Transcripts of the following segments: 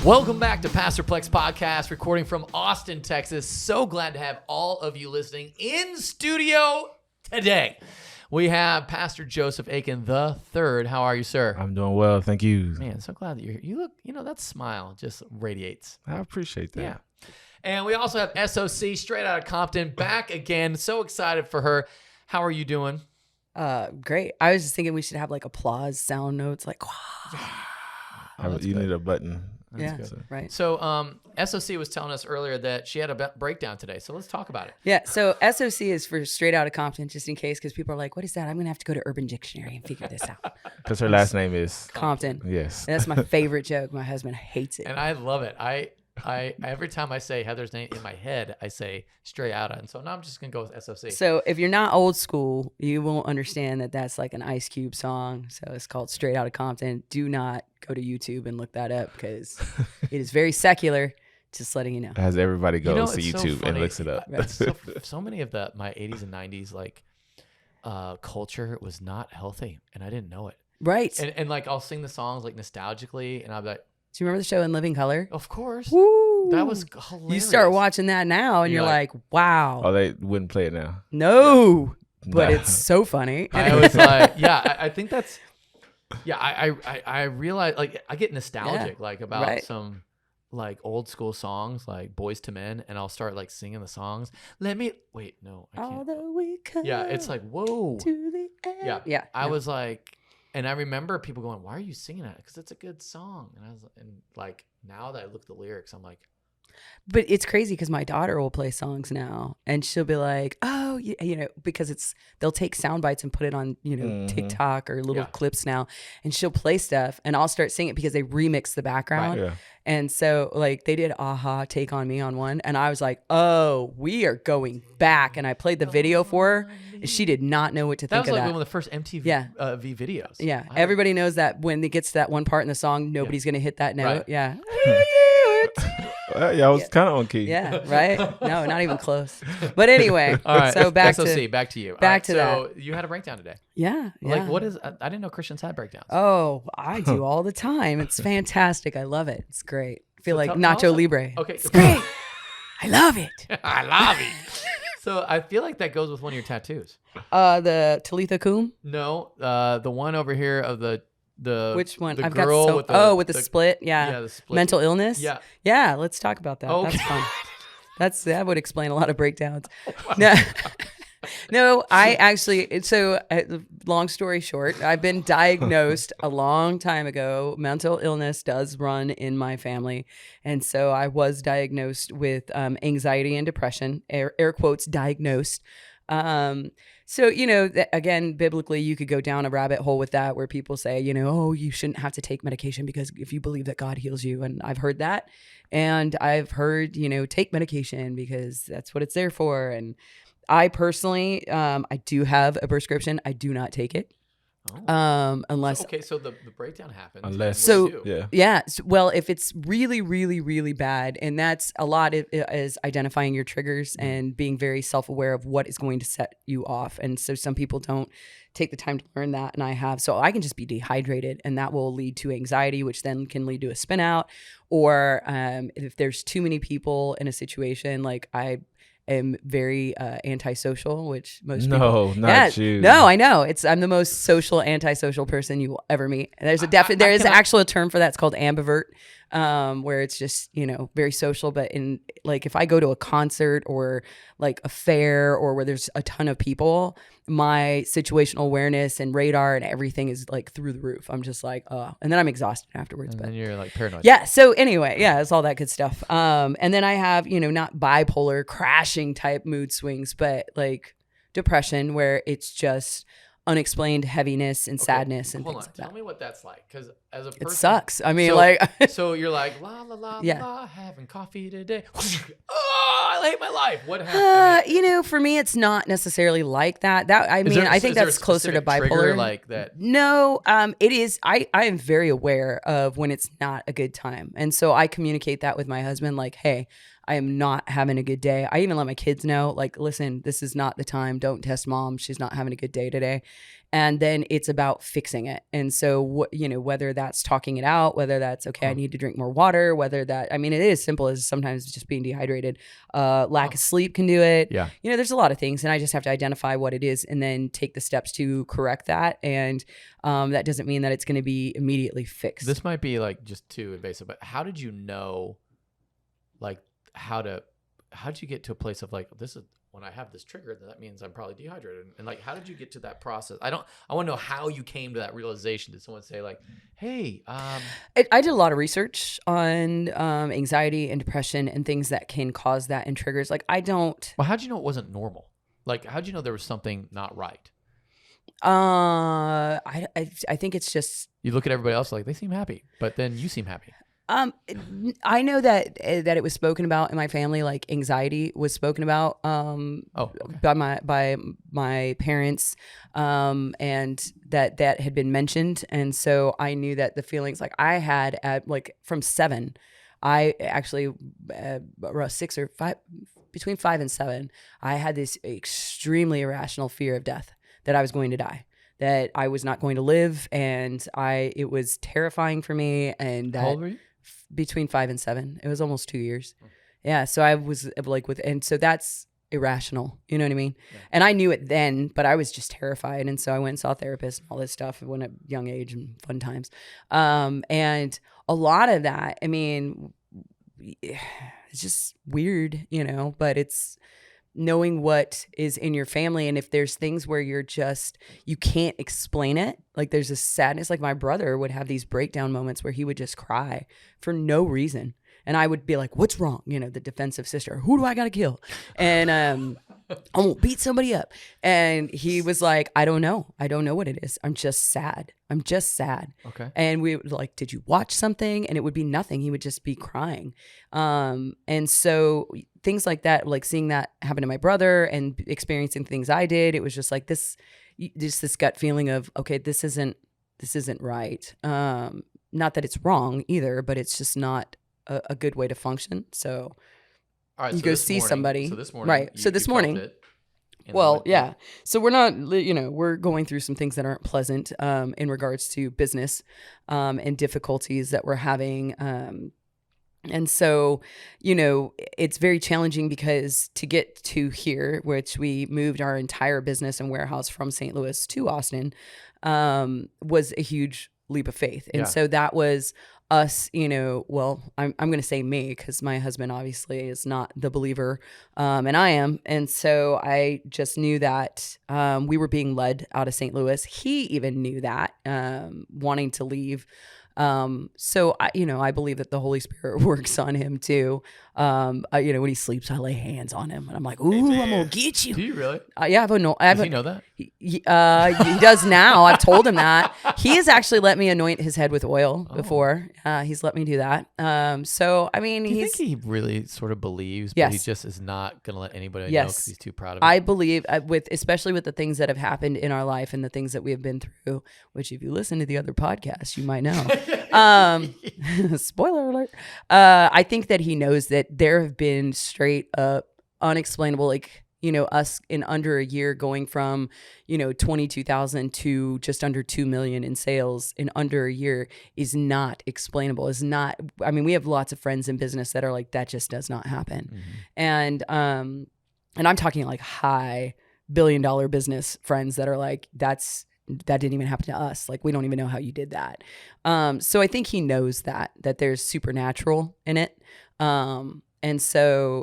Welcome back to Pastor Plek's podcast, recording from Austin, Texas. So glad to have all of you listening in studio today. We have Pastor Joseph Aiken III. How are you, sir? I'm doing well, thank you. Man, so glad that you're here. You look, that smile just radiates. I appreciate that. Yeah. And we also have SOC, Straight Outta Compton, back again. So excited for her. How are you doing? Great. I was just thinking we should have like applause sound notes, like, wow. You need a button. That's good. Right. So SOC was telling us earlier that she had a breakdown today. So let's talk about it. Yeah. So SOC is for Straight Outta Compton, just in case, because people are like, what is that? I'm going to have to go to Urban Dictionary and figure this out. Because her last name is Compton. Yes. And that's my favorite joke. My husband hates it. And I love it. I every time I say Heather's name in my head, I say Straight Outta. And so now I'm just going to go with SOC. So if you're not old school, you won't understand that that's like an Ice Cube song. So it's called Straight Outta Compton. Do not go to YouTube and look that up because it is very secular. Just letting you know. As everybody goes to it's YouTube so and looks it up. Right. So many of my 80s and 90s culture was not healthy, and I didn't know it. Right. And like I'll sing the songs like nostalgically, and I'll be like, do you remember the show In Living Color? of course. Woo! That was hilarious. You start watching that now, and you're like, wow. Oh, they wouldn't play it now. No. But Nah. it's so funny. I was like, I think that's, I realize, like, I get nostalgic, like, about some, like, old school songs, like Boys to Men, and I'll start, like, singing the songs. Wait, no, I can't. Although we come Yeah, it's like, whoa. to the end. Yeah. I was like, and I remember people going, why are you singing that? Because it's a good song. And I was like, now that I look at the lyrics, I'm like, But it's crazy because my daughter will play songs now, and she'll be like, "Oh, because they'll take sound bites and put it on, TikTok or little clips now, and she'll play stuff, and I'll start singing it because they remix the background, Right. Yeah. and so like they did Aha Take on Me on one, and I was like, oh, we are going back, and I played the video for her, and she did not know what to think of that. That was like one of the first MTV V videos. Yeah, everybody knows that when it gets to that one part in the song, nobody's gonna hit that note. Right. Yeah. I was kind of on key. Yeah, right? No, not even close. But anyway, All right. so back SOC, to back to you. back to so you had a breakdown today. yeah. Like, what is? I didn't know Christians had breakdowns. Oh, I do all the time. It's fantastic. I love it. It's great. I feel like tell Nacho us- Libre. Okay. It's great. I love it. I love it. So I feel like that goes with one of your tattoos. The Talitha Kum. No, the one over here of the Which one? The I've got girl so. with the, with the split. Yeah. Yeah, the split. Mental illness. Yeah. Yeah. Let's talk about that. Okay. That's fun. That would explain a lot of breakdowns. No. No, I actually, long story short, I've been diagnosed a long time ago. Mental illness does run in my family. And so I was diagnosed with anxiety and depression, air quotes, diagnosed. So, again, biblically, you could go down a rabbit hole with that where people say, oh, you shouldn't have to take medication because if you believe that God heals you. And I've heard that. And I've heard, take medication because that's what it's there for. And I personally, I do have a prescription. I do not take it. Unless so the breakdown happens. Unless well, if it's really, really, really bad, and that's a lot is identifying your triggers and being very self-aware of what is going to set you off. And so some people don't take the time to learn that, and I have. So I can just be dehydrated, and that will lead to anxiety, which then can lead to a spin out. Or if there's too many people in a situation, like I am very antisocial, which most people. Not you. No, I know. I'm the most social, antisocial person you will ever meet. And there's there is actually a term for that. It's called Ambivert, where it's just, very social. But if I go to a concert or like a fair or where there's a ton of people, my situational awareness and radar and everything is like through the roof. I'm just like, oh, and then I'm exhausted afterwards. And then you're like paranoid. Yeah. So anyway, it's all that good stuff. And then I have, not bipolar crashing type mood swings, but like depression where it's just unexplained heaviness and sadness and things like that. Tell me what that's like, because as a person, it sucks. I mean, so you're like la la la la, having coffee today. I hate my life. What happened? For me, it's not necessarily like that. I think that's closer to bipolar. Like that? No, it is. I am very aware of when it's not a good time, and so I communicate that with my husband. Like, hey, I am not having a good day. I even let my kids know, like, listen, this is not the time. Don't test mom. She's not having a good day today. And then it's about fixing it. And so, whether that's talking it out, whether that's, okay, I need to drink more water, whether that, I mean, it is simple as sometimes just being dehydrated. Lack of sleep can do it. Yeah. There's a lot of things. And I just have to identify what it is and then take the steps to correct that. And that doesn't mean that it's going to be immediately fixed. This might be like just too invasive, but how did you know, like, how did you get to a place of like, this is, when I have this trigger, then that means I'm probably dehydrated. And like, how did you get to that process? I want to know how you came to that realization. Did someone say like, hey, I did a lot of research on anxiety and depression and things that can cause that and triggers. Like, well, how'd you know it wasn't normal? Like, how'd you know there was something not right? I think it's just, you look at everybody else like they seem happy, but then you seem happy. I know that it was spoken about in my family, like anxiety was spoken about by my parents, and that had been mentioned, and so I knew that the feelings like I had at like from 7, I actually around 6 or 5, between 5 and 7, I had this extremely irrational fear of death, that I was going to die, that I was not going to live, and it was terrifying for me. And that, how old were you? Between 5 and 7. It was almost 2 years. Yeah. So I was like and so that's irrational. You know what I mean? Yeah. And I knew it then, but I was just terrified. And so I went and saw a therapist and all this stuff when at a young age and fun times. And a lot of that, I mean, it's just weird, but it's knowing what is in your family. And if there's things where you can't explain it, like there's a sadness, like my brother would have these breakdown moments where he would just cry for no reason. And I would be like, what's wrong? The defensive sister, who do I got to kill? And I'm going to beat somebody up. And he was like, I don't know what it is. I'm just sad. Okay. And we would like, did you watch something? And it would be nothing. He would just be crying. And so things like that, like seeing that happen to my brother and experiencing things I did, it was just like this gut feeling of, okay, this isn't right. Not that it's wrong either, but it's just not a good way to function. So all right, you go see somebody. So this morning, right. So this morning, well, yeah. So we're not, we're going through some things that aren't pleasant in regards to business and difficulties that we're having. And so, it's very challenging because to get to here, which we moved our entire business and warehouse from St. Louis to Austin, was a huge leap of faith. And so that was us, well, I'm going to say me, because my husband obviously is not the believer, and I am. And so I just knew that we were being led out of St. Louis. He even knew that, wanting to leave. So I believe that the Holy Spirit works on him too. When he sleeps, I lay hands on him and I'm like, ooh, I'm going to get you. Do you really? Yeah. Does he know that? He does now. I've told him that. He has actually let me anoint his head with oil before. He's let me do that. So, I mean, do you think he really sort of believes, but yes. he just is not going to let anybody know because he's too proud of it? I believe especially with the things that have happened in our life and the things that we have been through, which if you listen to the other podcasts, you might know. Spoiler alert. I think that he knows that there have been straight up unexplainable, like, us in under a year going from, 22,000 to just under 2 million in sales in under a year is not explainable. Is not, I mean, we have lots of friends in business that are like, that just does not happen. Mm-hmm. And I'm talking like high $1 billion business friends that are like, that didn't even happen to us. Like, we don't even know how you did that. So I think he knows that there's supernatural in it. And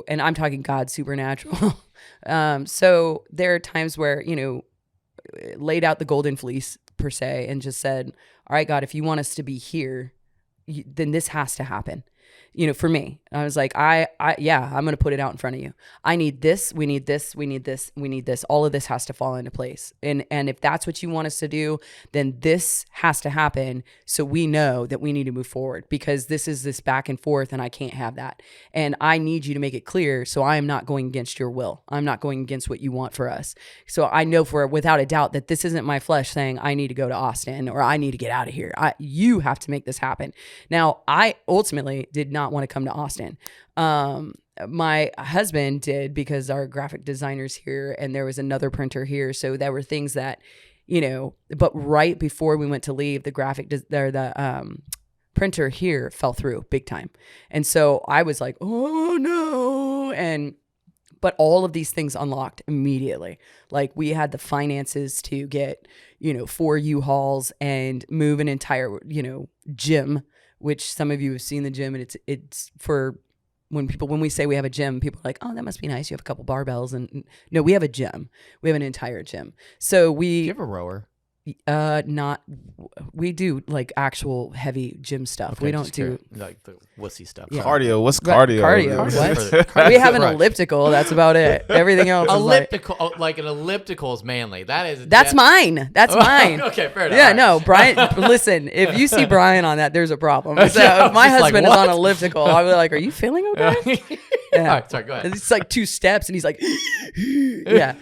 I'm talking God supernatural. So there are times where, laid out the golden fleece per se and just said, all right, God, if you want us to be here, then this has to happen. For me, I was like, I'm going to put it out in front of you. I need this. We need this. We need this. We need this. All of this has to fall into place. And if that's what you want us to do, then this has to happen. So we know that we need to move forward, because this is this back and forth and I can't have that. And I need you to make it clear. So I am not going against your will. I'm not going against what you want for us. So I know without a doubt that this isn't my flesh saying I need to go to Austin or I need to get out of here. You have to make this happen. Now, I ultimately did not want to come to Austin. my husband did, because our graphic designer's here and there was another printer here. So there were things that, but right before we went to leave, the printer here fell through big time. And so I was like, oh no. But all of these things unlocked immediately. Like we had the finances to get, 4 U-Hauls and move an entire, gym, which some of you have seen the gym, and it's for when we say we have a gym, people are like, oh, that must be nice. You have a couple barbells. And no, we have a gym. We have an entire gym. So Do you have a rower? We do like actual heavy gym stuff. Okay, we don't do like the wussy stuff. Yeah. Cardio. What's cardio? Cardio. What? We have an elliptical. That's about it. Everything else elliptical. Like an elliptical is manly. That's mine. That's mine. Okay, fair enough. Yeah, right. no, Brian. Listen, if you see Brian on that, there's a problem. So if my husband is on elliptical, I'll be like, "Are you feeling okay?" Yeah. All right, sorry. Go ahead. It's like 2 steps, and he's like, "Yeah."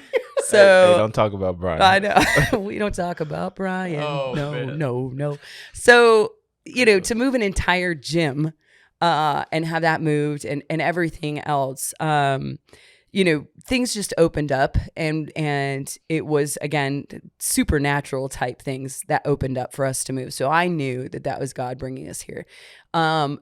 So Hey, don't talk about Brian. I know we don't talk about Brian. Oh, No. So to move an entire gym, and have that moved and everything else, things just opened up, and it was again supernatural type things that opened up for us to move. So I knew that was God bringing us here.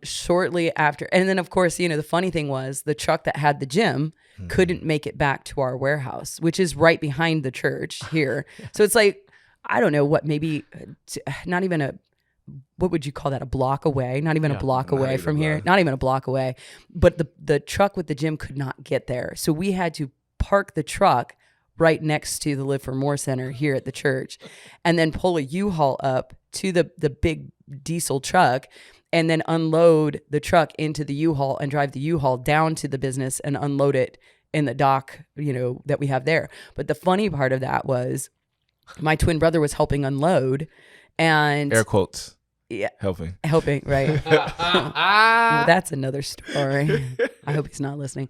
Shortly after, and then of course, the funny thing was the truck that had the gym couldn't make it back to our warehouse, which is right behind the church here. So it's like, I don't know what, maybe not even what would you call that? A block away? Not even a block away from here. Not even a block away. But the truck with the gym could not get there. So we had to park the truck right next to the Live for More Center here at the church, and then pull a U-Haul up to the big diesel truck, and then unload the truck into the U-Haul and drive the U-Haul down to the business and unload it in the dock, that we have there. But the funny part of that was my twin brother was helping unload, and air quotes. Yeah. Helping, right. Well, that's another story. I hope he's not listening.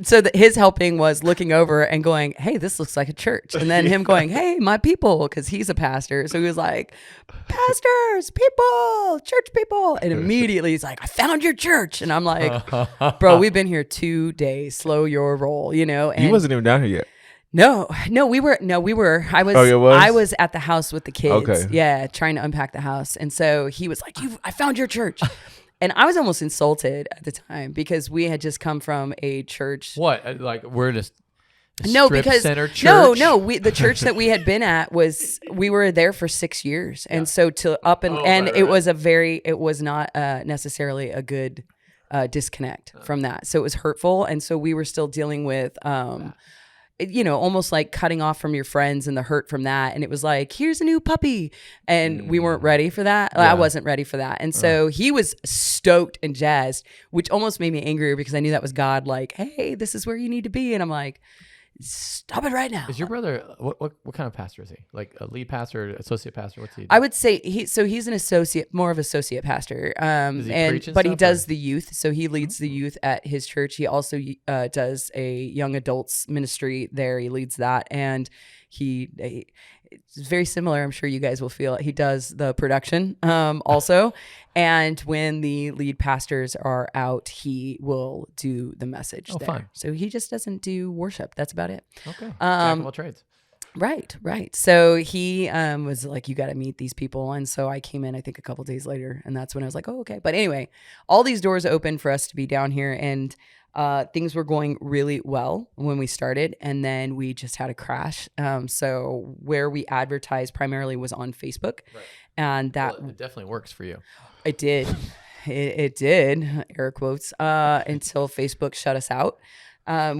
So his helping was looking over and going, hey, this looks like a church. And then him going, hey, my people, because he's a pastor. So he was like, pastors, people, church people. And immediately he's like, I found your church. And I'm like, bro, we've been here 2 days. Slow your roll, And you wasn't even down here yet. No, we were. I was. Oh, you was? I was at the house with the kids. Okay. Yeah, trying to unpack the house, and so he was like, I found your church," and I was almost insulted at the time because we had just come from a church. What? Like we're just center church? No. The church that we had been at we were there for 6 years, and so it was not necessarily a good disconnect from that. So it was hurtful, and so we were still dealing with. Almost like cutting off from your friends and the hurt from that. And it was like, here's a new puppy. And we weren't ready for that. Yeah. I wasn't ready for that. And so he was stoked and jazzed, which almost made me angrier because I knew that was God, like, hey, this is where you need to be. And I'm like, stop it right now. Is your brother, what kind of pastor is he? Like a lead pastor, associate pastor? What's he do? I would say he's an associate, more of associate pastor. But he does the youth. So he leads the youth at his church. He also does a young adults ministry there. He leads that. And it's very similar. I'm sure you guys will feel it. He does the production also. And when the lead pastors are out, he will do the message there. Fine. So he just doesn't do worship. That's about it. Okay. Jack of all trades. Right. So he was like, you got to meet these people. And so I came in, I think a couple days later, and that's when I was like, oh, okay. But anyway, all these doors opened for us to be down here, and things were going really well when we started, and then we just had a crash. So where we advertised primarily was on Facebook, right. And that it definitely works for you. It did. It did, air quotes, until Facebook shut us out. So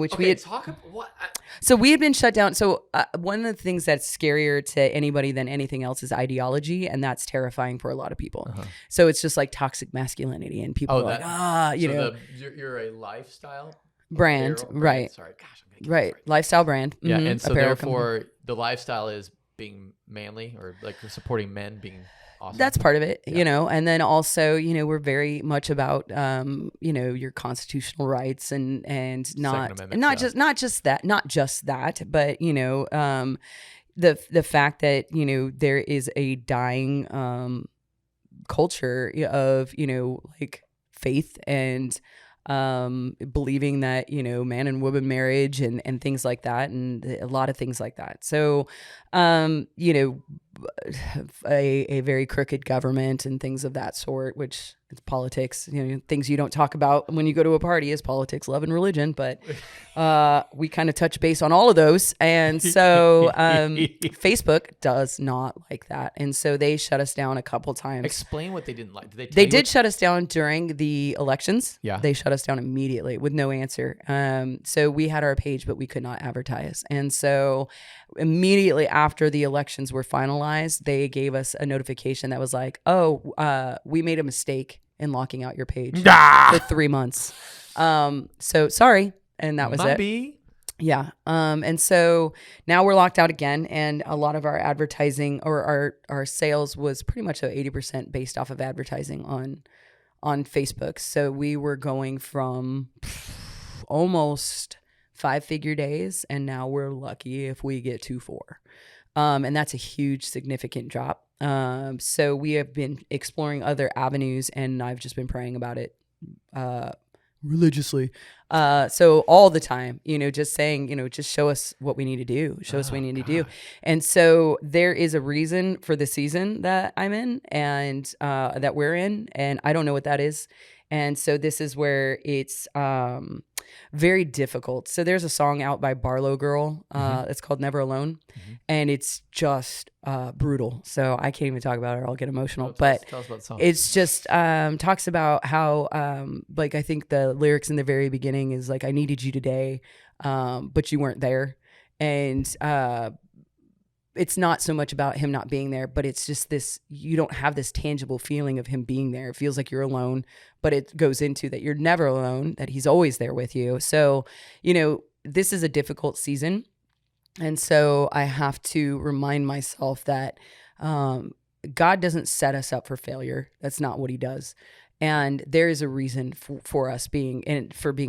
we had been shut down. So one of the things that's scarier to anybody than anything else is ideology, and that's terrifying for a lot of people. Uh-huh. So it's just like toxic masculinity, and people are like, you're a lifestyle brand, right? Sorry, gosh, I'm gonna right, lifestyle brand. Yeah, and so therefore the lifestyle is being manly, or like supporting men being. Awesome. That's part of it, and then also, we're very much about, your constitutional rights and not just that, but the fact that there is a dying culture of like faith and believing that, man and woman marriage and things like that, and a lot of things like that. So, a very crooked government and things of that sort, which it's politics, things you don't talk about when you go to a party is politics, love, and religion. But we kind of touch base on all of those. And so Facebook does not like that. And so they shut us down a couple times. Explain what they didn't like. They did shut us down during the elections. Yeah. They shut us down immediately with no answer. So we had our page, but we could not advertise. And so immediately after the elections were finalized, they gave us a notification that was like, we made a mistake in locking out your page for 3 months. So sorry. And that was it. Yeah. And so now we're locked out again. And a lot of our advertising or our sales was pretty much 80% based off of advertising on Facebook. So we were going from almost 5-figure days, and now we're lucky if we get to 4. And that's a huge, significant drop. So we have been exploring other avenues, and I've just been praying about it religiously. So all the time, just saying, just show us what we need to do. Show us what we need to do. And so there is a reason for the season that I'm in and that we're in, and I don't know what that is. And so this is where it's very difficult. So there's a song out by Barlow Girl. It's called Never Alone. And it's just brutal. So I can't even talk about it or I'll get emotional. Tell us about the song. It's just talks about how, I think the lyrics in the very beginning is like, I needed you today, but you weren't there. And it's not so much about him not being there, but it's just this, you don't have this tangible feeling of him being there. It feels like you're alone, but it goes into that you're never alone, that he's always there with you. So, this is a difficult season. And so I have to remind myself that God doesn't set us up for failure. That's not what he does. And there is a reason for us being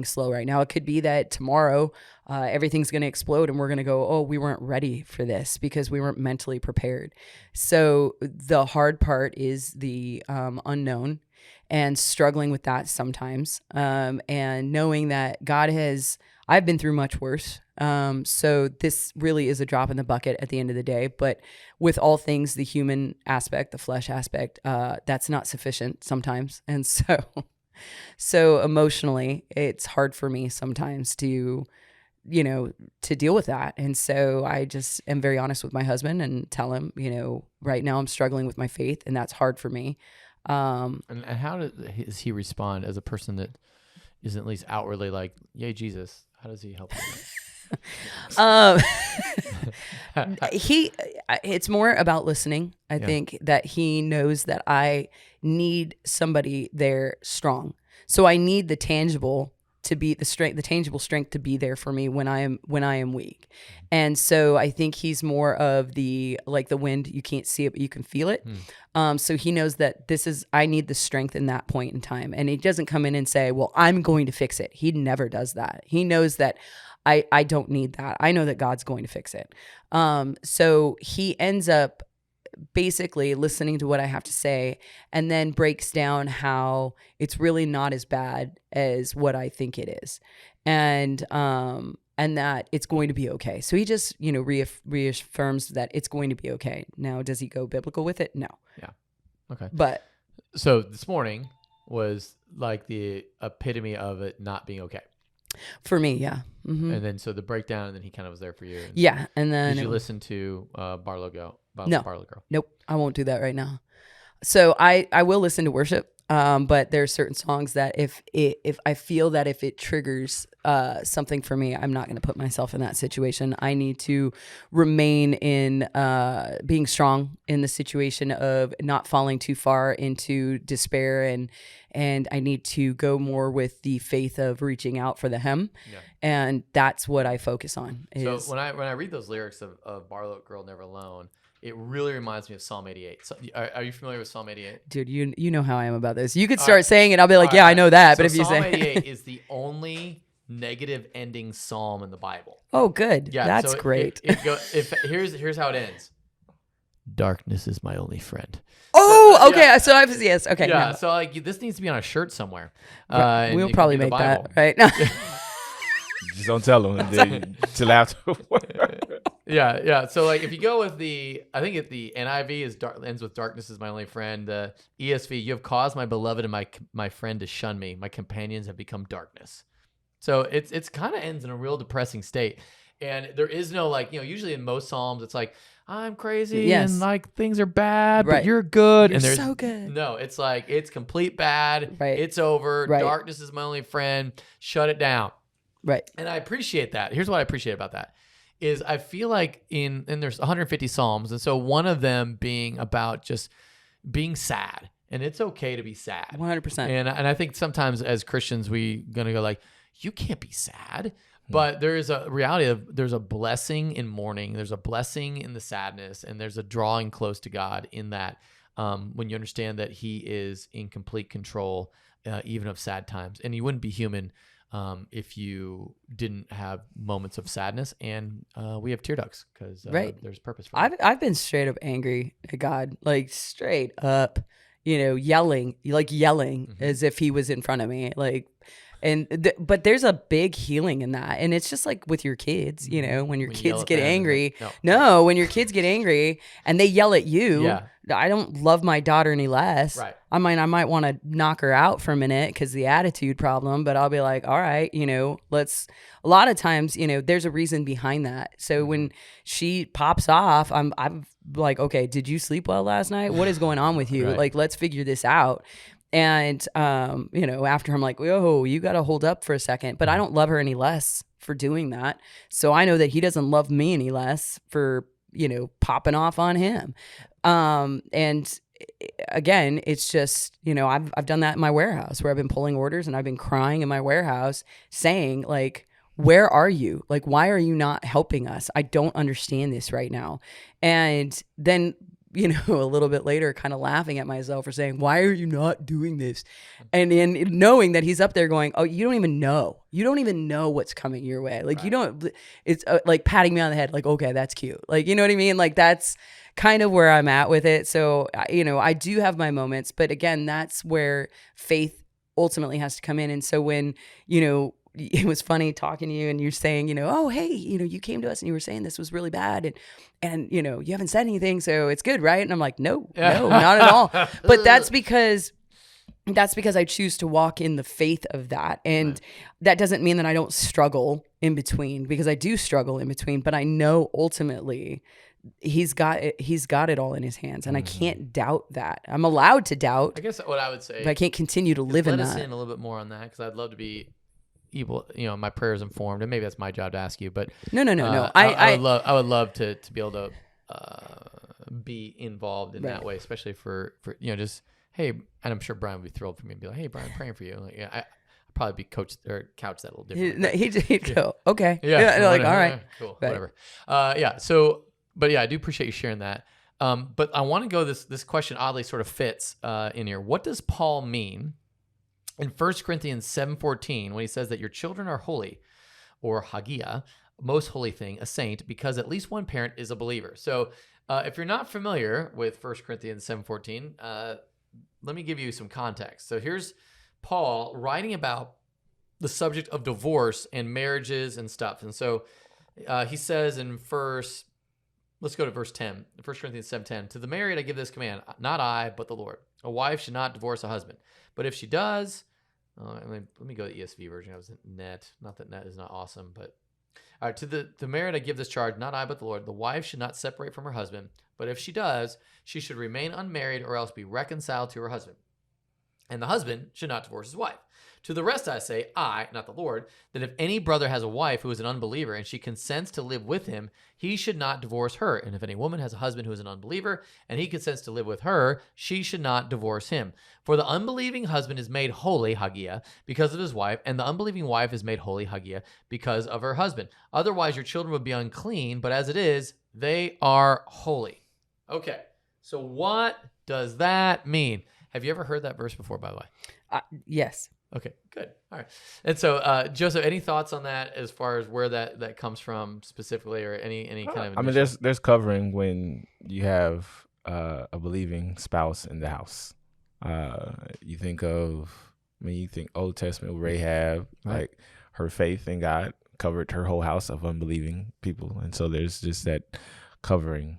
slow right now. It could be that tomorrow everything's going to explode and we're going to go, oh, we weren't ready for this because we weren't mentally prepared. So the hard part is the unknown and struggling with that sometimes. And knowing that I've been through much worse. So this really is a drop in the bucket at the end of the day. But with all things, the human aspect, the flesh aspect, that's not sufficient sometimes. And so emotionally, it's hard for me sometimes to deal with that. And so I just am very honest with my husband and tell him, right now I'm struggling with my faith and that's hard for me. And how does he respond as a person that isn't at least outwardly like, yay, Jesus? How does he help you? It's more about listening. I think that he knows that I need somebody there strong. So I need the tangible to be the tangible strength to be there for me when I am weak. And so I think he's more of the wind, you can't see it, but you can feel it. So he knows that I need the strength in that point in time. And he doesn't come in and say, well, I'm going to fix it. He never does that. He knows that I don't need that. I know that God's going to fix it. So he ends up basically listening to what I have to say and then breaks down how it's really not as bad as what I think it is. And that it's going to be okay. So he just, reaffirms that it's going to be okay. Now, does he go biblical with it? No. Yeah. Okay. But so this morning was like the epitome of it not being okay. For me, yeah. Mm-hmm. And then so the breakdown, and then he kind of was there for you. Yeah. And then did you listen to Barlow Girl? No. Barlow Girl? Nope. I won't do that right now. So I will listen to worship. But there are certain songs that if I feel that if it triggers something for me, I'm not going to put myself in that situation. I need to remain in being strong in the situation of not falling too far into despair, and I need to go more with the faith of reaching out for the hem, and that's what I focus on. So when I read those lyrics of Barlow Girl Never Alone, it really reminds me of Psalm 88. So, are you familiar with Psalm 88? Dude, you know how I am about this. You could start saying it, I'll be like, I know that. So but if you Psalm say 88 is the only negative ending psalm in the Bible. Oh, good. Yeah, that's so great. Here's how it ends. darkness is my only friend. Oh, okay. So yes. Okay. Yeah. No. So like this needs to be on a shirt somewhere. We'll probably make that, right? Just don't tell them until afterward. Yeah. So like if you go with I think the NIV ends with darkness is my only friend. ESV, you have caused my beloved and my friend to shun me. My companions have become darkness. So it's kind of ends in a real depressing state. And there is no like, usually in most Psalms, it's like, I'm crazy and like things are bad, but you're good. You're so good. No, it's like, it's complete bad. Right. It's over. Right. Darkness is my only friend. Shut it down. Right. And I appreciate that. Here's what I appreciate about that is I feel like and there's 150 Psalms. And so one of them being about just being sad, and it's okay to be sad. 100%. And I think sometimes as Christians, we going to go like, you can't be sad. But there is a reality of there's a blessing in mourning. There's a blessing in the sadness, and there's a drawing close to God in that when you understand that He is in complete control, even of sad times. And you wouldn't be human if you didn't have moments of sadness. And we have tear ducts because there's purpose for it. I've been straight up angry at God, like straight up, yelling as if He was in front of me, like. But there's a big healing in that, and it's just like with your kids, when your kids get angry. No, when your kids get angry and they yell at you, I don't love my daughter any less. Right. I might want to knock her out for a minute because the attitude problem, but I'll be like, all right, let's. A lot of times, there's a reason behind that. So when she pops off, I'm like, okay, did you sleep well last night? What is going on with you? Right. Like, let's figure this out. And, after I'm like, whoa, you got to hold up for a second, but I don't love her any less for doing that. So I know that He doesn't love me any less for, popping off on him. And again, it's just, I've done that in my warehouse where I've been pulling orders and I've been crying in my warehouse saying like, where are you? Like, why are you not helping us? I don't understand this right now. And then a little bit later, kind of laughing at myself for saying, why are you not doing this? And in knowing that He's up there going, oh, you don't even know what's coming your way. Like, you don't, it's like patting me on the head. Like, okay, that's cute. Like, you know what I mean? Like, that's kind of where I'm at with it. So, I do have my moments, but again, that's where faith ultimately has to come in. And so when, it was funny talking to you and you're saying, oh, hey, you came to us and you were saying this was really bad. And you haven't said anything. So it's good, right? And I'm like, no, not at all. But that's because I choose to walk in the faith of that. And that doesn't mean that I don't struggle in between, because I do struggle in between, but I know ultimately He's got it all in His hands. And I can't doubt that. I'm allowed to doubt. I guess what I would say, but I can't continue to live in that. Let us in a little bit more on that, because I'd love to be able, my prayers informed, and maybe that's my job to ask you, but no. I would love to be able to be involved in that way, especially for just, hey, and I'm sure Brian would be thrilled for me to be like, hey, Brian, I'm praying for you. Like, I'd probably be couch that a little differently. He'd go, okay, yeah, like, all right, cool, right. Whatever. So, but yeah, I do appreciate you sharing that. But I want to go, this question oddly sort of fits in here. What does Paul mean in 1 Corinthians 7:14, when he says that your children are holy, or hagia, most holy thing, a saint, because at least one parent is a believer? So if you're not familiar with 1 Corinthians 7:14, let me give you some context. So here's Paul writing about the subject of divorce and marriages and stuff. And so he says in let's go to verse 10, 1 Corinthians 7:10, to the married I give this command, not I, but the Lord. A wife should not divorce a husband. But if she does, let me go to the ESV version. I was in net. Not that net is not awesome, but all right. To the married I give this charge, not I, but the Lord. The wife should not separate from her husband. But if she does, she should remain unmarried or else be reconciled to her husband. And the husband should not divorce his wife. To the rest I say, I, not the Lord, that if any brother has a wife who is an unbeliever and she consents to live with him, he should not divorce her. And if any woman has a husband who is an unbeliever and he consents to live with her, she should not divorce him. For the unbelieving husband is made holy, hagia, because of his wife, and the unbelieving wife is made holy, hagia, because of her husband. Otherwise your children would be unclean, but as it is, they are holy. Okay, so what does that mean? Have you ever heard that verse before, by the way? Yes. Okay, good. All right. And so, Joseph, any thoughts on that as far as where that comes from specifically, or any kind of? I mean, there's covering when you have a believing spouse in the house. You think Old Testament Rahab, Right. like her faith in God covered her whole house of unbelieving people, and so there's just that covering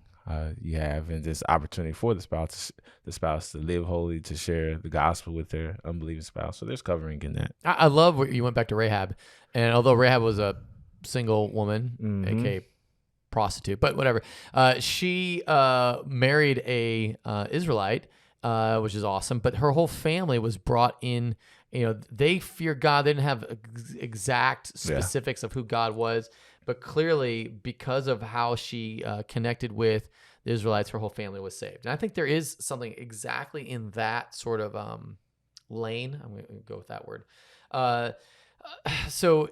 you have, and this opportunity for the spouse to live holy, to share the gospel with their unbelieving spouse. So there's covering in that. I love where you went back to Rahab, and although Rahab was a single woman, aka prostitute, but whatever, she married a Israelite, which is awesome. But her whole family was brought in. They fear God. They didn't have exact specifics of who God was, but clearly because of how she connected with the Israelites, her whole family was saved. And I think there is something exactly in that sort of lane. I'm going to go with that word. So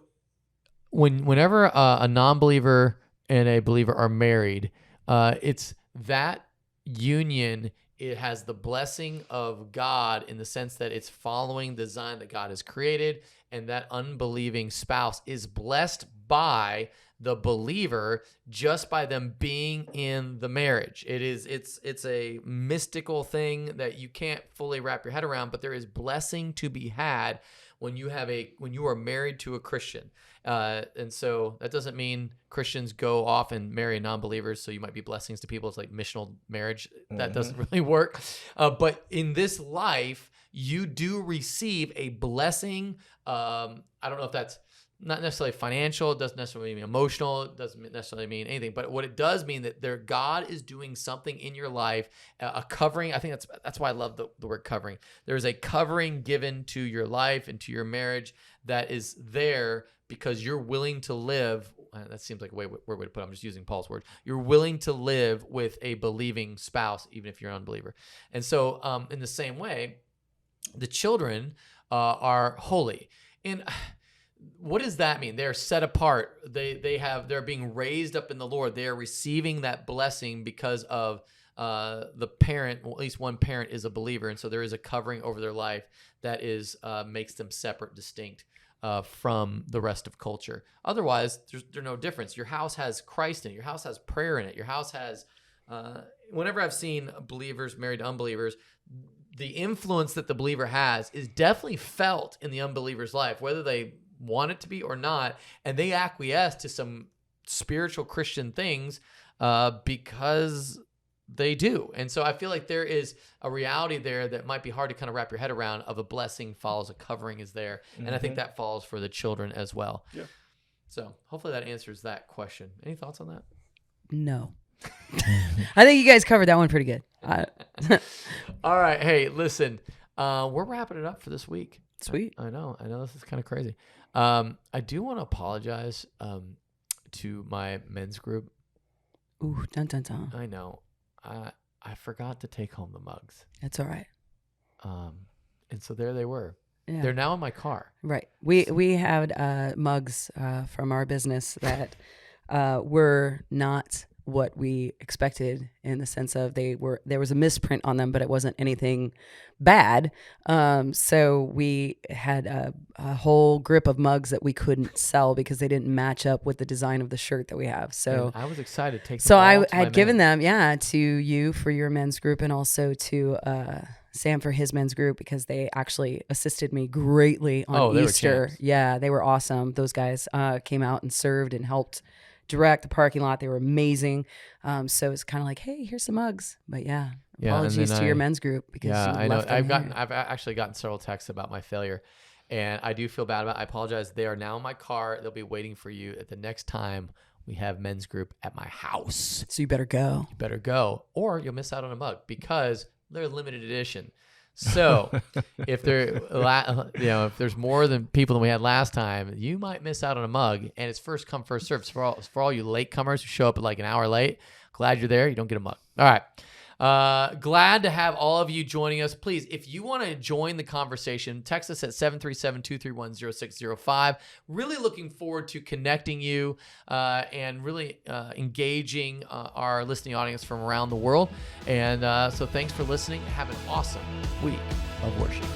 whenever a non-believer and a believer are married, it's that union. It has the blessing of God in the sense that it's following the design that God has created, and that unbelieving spouse is blessed by the believer just by them being in the marriage. It's a mystical thing that you can't fully wrap your head around, but there is blessing to be had when you are married to a Christian. And so that doesn't mean Christians go off and marry non-believers, so you might be blessings to people. It's like missional marriage. That doesn't really work. But in this life, you do receive a blessing. I don't know if that's not necessarily financial. It doesn't necessarily mean emotional. It doesn't necessarily mean anything. But what it does mean that God is doing something in your life, a covering. I think that's why I love the word covering. There's a covering given to your life and to your marriage that is there because you're willing to live. That seems like a weird way to put it. I'm just using Paul's word. You're willing to live with a believing spouse, even if you're an unbeliever. And so in the same way, the children are holy. And what does that mean? They're set apart. They're being raised up in the Lord. They are receiving that blessing because of the parent. Well, at least one parent is a believer, and so there is a covering over their life that makes them separate, distinct from the rest of culture. Otherwise, there's no difference. Your house has Christ in it. Your house has prayer in it. Your house has. Whenever I've seen believers married to unbelievers, the influence that the believer has is definitely felt in the unbeliever's life, whether they want it to be or not, and they acquiesce to some spiritual Christian things because they do. And so I feel like there is a reality there that might be hard to kind of wrap your head around, of a blessing follows a covering is there. And I think that falls for the children as well. Yeah. So hopefully that answers that question. Any thoughts on that? No. I think you guys covered that one pretty good. All right. Hey, listen, we're wrapping it up for this week. Sweet. I know this is kind of crazy. I do want to apologize to my men's group. Ooh, dun dun dun. I know. I forgot to take home the mugs. That's all right. And so there they were. Yeah. They're now in my car. Right. We had mugs from our business that were not what we expected, in the sense of there was a misprint on them, but it wasn't anything bad. So we had a whole grip of mugs that we couldn't sell because they didn't match up with the design of the shirt that we have. So and I was excited to take them. So all I to had my given men. them, to you for your men's group, and also to Sam for his men's group, because they actually assisted me greatly on Easter. Yeah, they were awesome. Those guys came out and served and helped direct the parking lot. They were amazing. So it's kind of like, hey, here's some mugs. But apologies to your men's group, because I know I've actually gotten several texts about my failure, and I do feel bad about it. I apologize. They are now in my car. They'll be waiting for you at the next time we have men's group at my house. So you better go. You better go, or you'll miss out on a mug, because they're limited edition. So if there's more than people than we had last time, you might miss out on a mug, and it's first come, first served. For all you latecomers who show up like an hour late, glad you're there. You don't get a mug. All right. Glad to have all of you joining us. Please, if you want to join the conversation, text us at 737-231-0605. Really looking forward to connecting you and really engaging our listening audience from around the world. And so thanks for listening. Have an awesome week of worship.